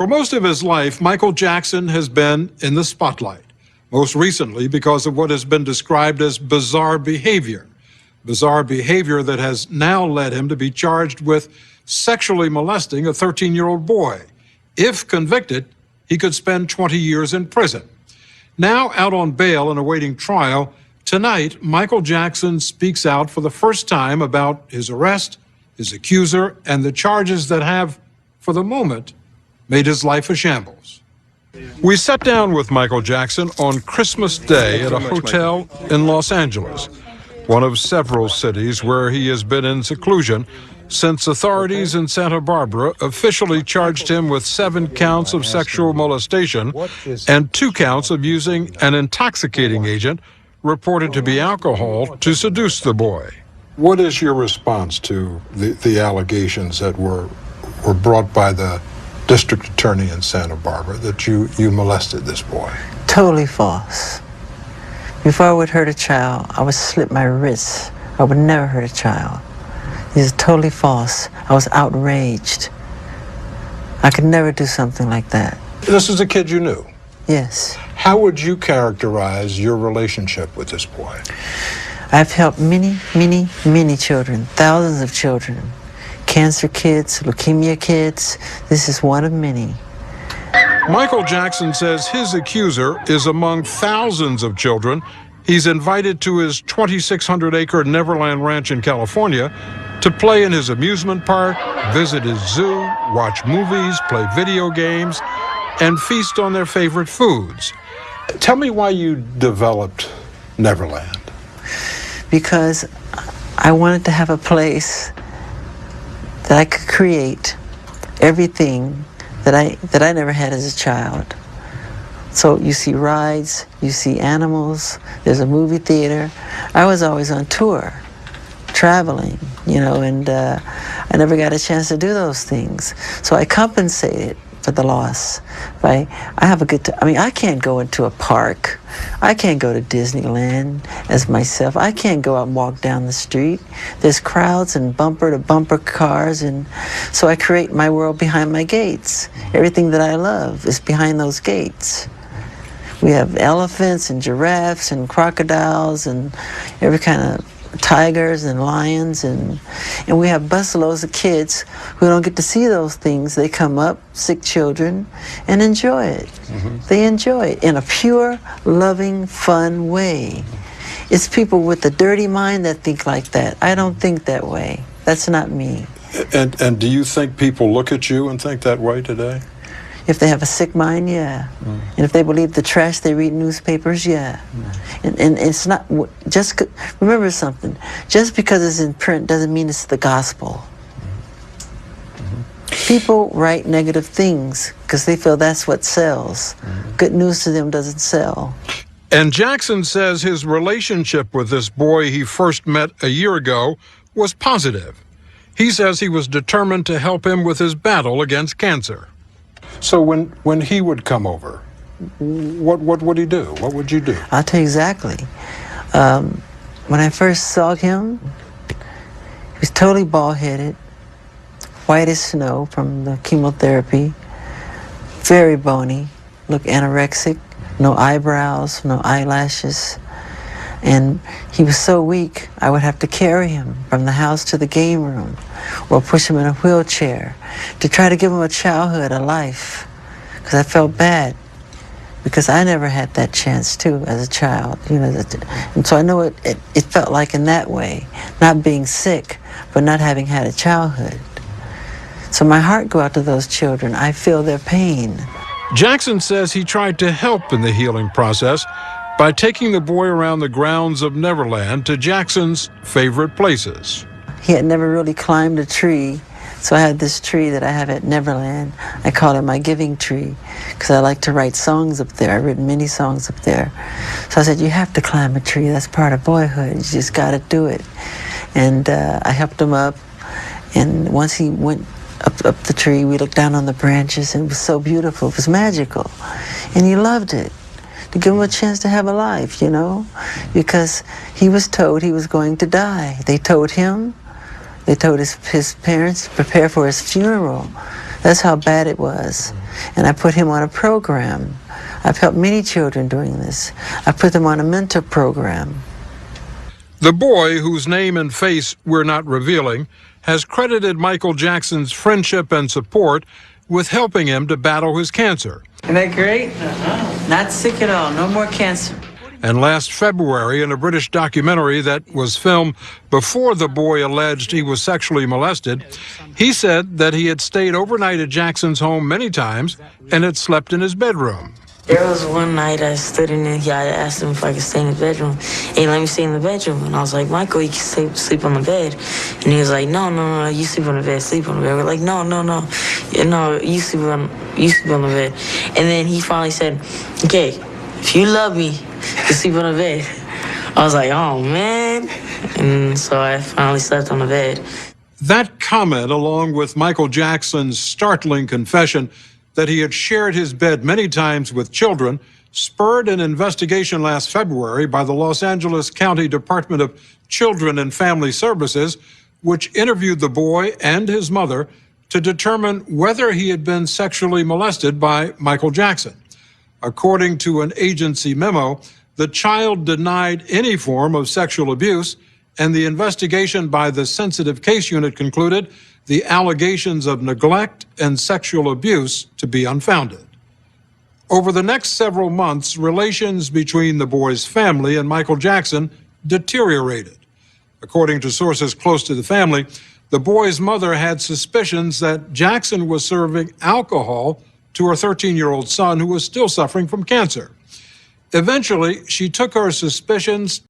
For most of his life, Michael Jackson has been in the spotlight, most recently because of what has been described as bizarre behavior that has now led him to be charged with sexually molesting a 13-year-old boy. If convicted, he could spend 20 years in prison. Now out on bail and awaiting trial, tonight, Michael Jackson speaks out for the first time about his arrest, his accuser, and the charges that have, for the moment, made his life a shambles. We sat down with Michael Jackson on Christmas Day at a hotel in Los Angeles, one of several cities where he has been in seclusion since authorities in Santa Barbara officially charged him with 7 counts of sexual molestation and 2 counts of using an intoxicating agent reported to be alcohol to seduce the boy. What is your response to the allegations that were brought by the district attorney in Santa Barbara that you molested this boy? Totally false. Before I would hurt a child, I would slit my wrists. I would never hurt a child. This is totally false. I was outraged. I could never do something like that. This is a kid you knew? Yes. How would you characterize your relationship with this boy? I've helped many, many, many children, thousands of children. Cancer kids, leukemia kids. This is one of many. Michael Jackson says his accuser is among thousands of children he's invited to his 2,600-acre Neverland Ranch in California to play in his amusement park, visit his zoo, watch movies, play video games, and feast on their favorite foods. Tell me why you developed Neverland. Because I wanted to have a place that I could create everything that I never had as a child. So you see rides, you see animals, there's a movie theater. I was always on tour, traveling, and I never got a chance to do those things. So I compensated for the loss. I have a good time. I mean, I can't go into a park. I can't go to Disneyland as myself. I can't go out and walk down the street. There's crowds and bumper-to-bumper cars, and so I create my world behind my gates. Everything that I love is behind those gates. We have elephants and giraffes and crocodiles and every kind of tigers and lions, and we have busloads of kids who don't get to see those things. They come up, sick children, and enjoy it. Mm-hmm. They enjoy it in a pure, loving, fun way. It's people with a dirty mind that think like that. I don't think that way. That's not me. And do you think people look at you and think that way today? If they have a sick mind, yeah. Mm. And if they believe the trash they read in newspapers, yeah. Mm. And it's not, remember something, just because it's in print doesn't mean it's the gospel. Mm-hmm. People write negative things because they feel that's what sells. Mm-hmm. Good news to them doesn't sell. And Jackson says his relationship with this boy he first met a year ago was positive. He says he was determined to help him with his battle against cancer. So when he would come over, what would he do? What would you do? I'll tell you exactly. When I first saw him, he was totally bald-headed, white as snow from the chemotherapy, very bony, looked anorexic, no eyebrows, no eyelashes. And he was so weak, I would have to carry him from the house to the game room or push him in a wheelchair to try to give him a childhood, a life. Because I felt bad, because I never had that chance, too, as a child. And so I know it felt like in that way, not being sick, but not having had a childhood. So my heart goes out to those children. I feel their pain. Jackson says he tried to help in the healing process by taking the boy around the grounds of Neverland to Jackson's favorite places. He had never really climbed a tree, so I had this tree that I have at Neverland. I call it my giving tree because I like to write songs up there. I've written many songs up there. So I said, you have to climb a tree. That's part of boyhood. You just got to do it. And I helped him up, and once he went up the tree, we looked down on the branches, and it was so beautiful. It was magical, and he loved it. To give him a chance to have a life, because he was told he was going to die. They told him, they told his parents to prepare for his funeral. That's how bad it was. And I put him on a program. I've helped many children doing this. I put them on a mentor program. The boy, whose name and face we're not revealing, has credited Michael Jackson's friendship and support with helping him to battle his cancer. Isn't that great? Not sick at all. No more cancer. And last February, in a British documentary that was filmed before the boy alleged he was sexually molested, he said that he had stayed overnight at Jackson's home many times and had slept in his bedroom. There was one night I stood in there, I asked him if I could stay in the bedroom. He let me stay in the bedroom. And I was like, Michael, you can sleep on the bed. And he was like, no, you sleep on the bed, sleep on the bed. We're like, no, you sleep on the bed. And then he finally said, okay, if you love me, you sleep on the bed. I was like, oh, man. And so I finally slept on the bed. That comment, along with Michael Jackson's startling confession that he had shared his bed many times with children, spurred an investigation last February by the Los Angeles County Department of Children and Family Services, which interviewed the boy and his mother to determine whether he had been sexually molested by Michael Jackson. According to an agency memo, the child denied any form of sexual abuse, and the investigation by the Sensitive Case Unit concluded the allegations of neglect and sexual abuse to be unfounded. Over the next several months, relations between the boy's family and Michael Jackson deteriorated. According to sources close to the family, the boy's mother had suspicions that Jackson was serving alcohol to her 13-year-old son, who was still suffering from cancer. Eventually, she took her suspicions